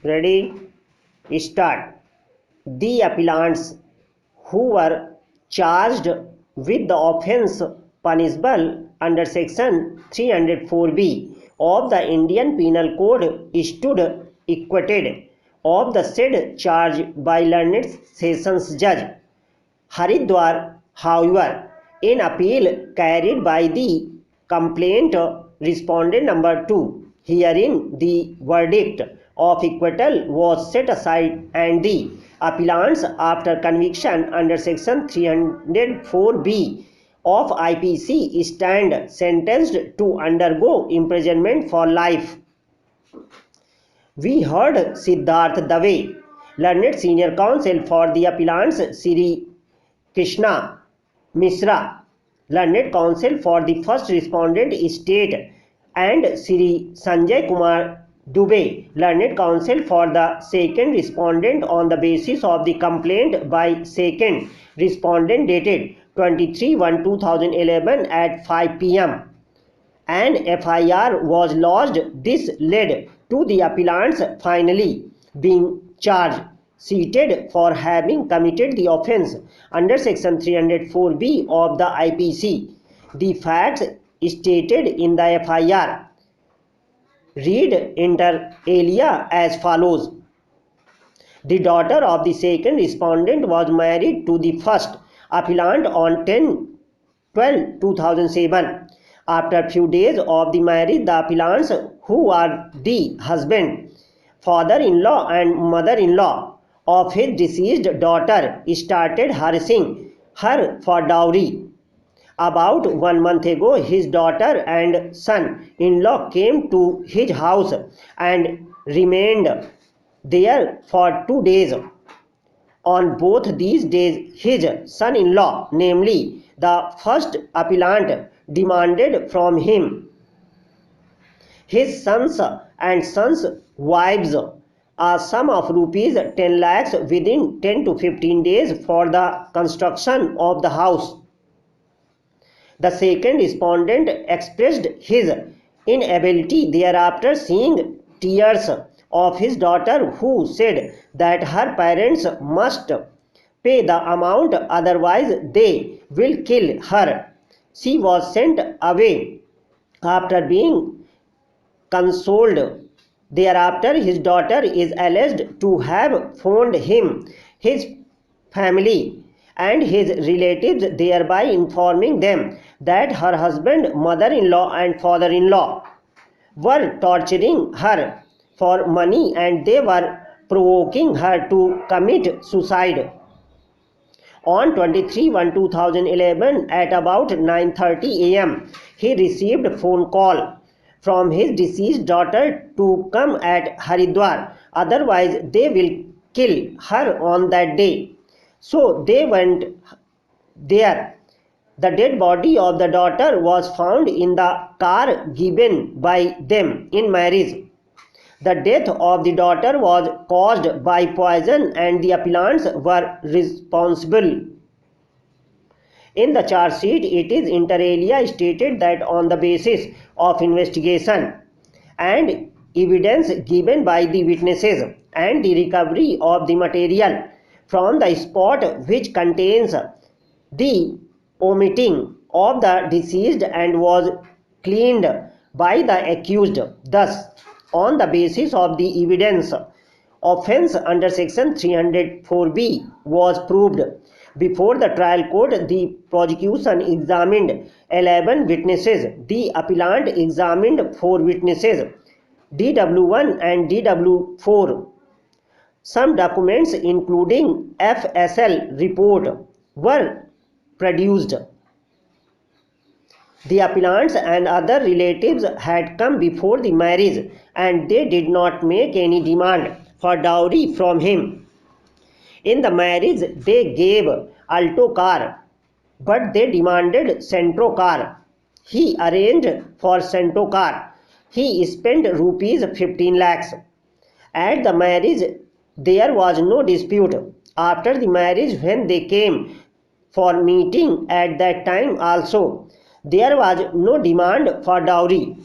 Ready? Start. The appellants who were charged with the offence punishable under section 304B of the Indian Penal Code stood acquitted of the said charge by learned Sessions Judge Haridwar. However, in appeal carried by the complaint respondent number 2, herein the verdict of acquittal was set aside and the appellants, after conviction under section 304B of IPC, stand sentenced to undergo imprisonment for life. We heard Siddharth Dave, learned senior counsel for the appellants, Sri Krishna Mishra, learned counsel for the first respondent state, and Sri Sanjay Kumar Dubey, learned counsel for the second respondent, on the basis of the complaint by second respondent dated 23/1/2011 at 5 p.m. An FIR was lodged. This led to the appellants finally being charged seated for having committed the offence under section 304B of the IPC. The facts stated in the FIR read inter alia as follows. The daughter of the second respondent was married to the first appellant on 10/12/2007. After few days of the marriage, the appellants, who are the husband, father-in-law and mother-in-law of his deceased daughter, started harassing her for dowry. About 1 month ago, his daughter and son-in-law came to his house and remained there for 2 days. On both these days, his son-in-law, namely the first appellant, demanded from him, his sons and sons' wives, a sum of rupees 10 lakhs within 10 to 15 days for the construction of the house. The second respondent expressed his inability thereafter, seeing tears of his daughter, who said that her parents must pay the amount, otherwise they will kill her. She was sent away after being consoled. Thereafter, his daughter is alleged to have phoned him, his family and his relatives, thereby informing them that her husband, mother-in-law and father-in-law were torturing her for money and they were provoking her to commit suicide. On 23/1/2011 at about 9:30 a.m., he received a phone call from his deceased daughter to come at Haridwar, otherwise they will kill her on that day. So they went there. The dead body of the daughter was found in the car given by them in marriage. The death of the daughter was caused by poison and the appellants were responsible. In the charge sheet, it is inter alia stated that on the basis of investigation and evidence given by the witnesses and the recovery of the material from the spot which contains the omitting of the deceased and was cleaned by the accused. Thus, on the basis of the evidence, offence under section 304B was proved. Before the trial court, the prosecution examined 11 witnesses. The appellant examined 4 witnesses, DW1 and DW4. Some documents including FSL report were produced. The appellants and other relatives had come before the marriage and they did not make any demand for dowry from him. In the marriage, they gave Alto car, but they demanded Centro car. He arranged for Centro car. He spent rupees 15 lakhs. At the marriage, there was no dispute. After the marriage, when they came for meeting at that time also, there was no demand for dowry.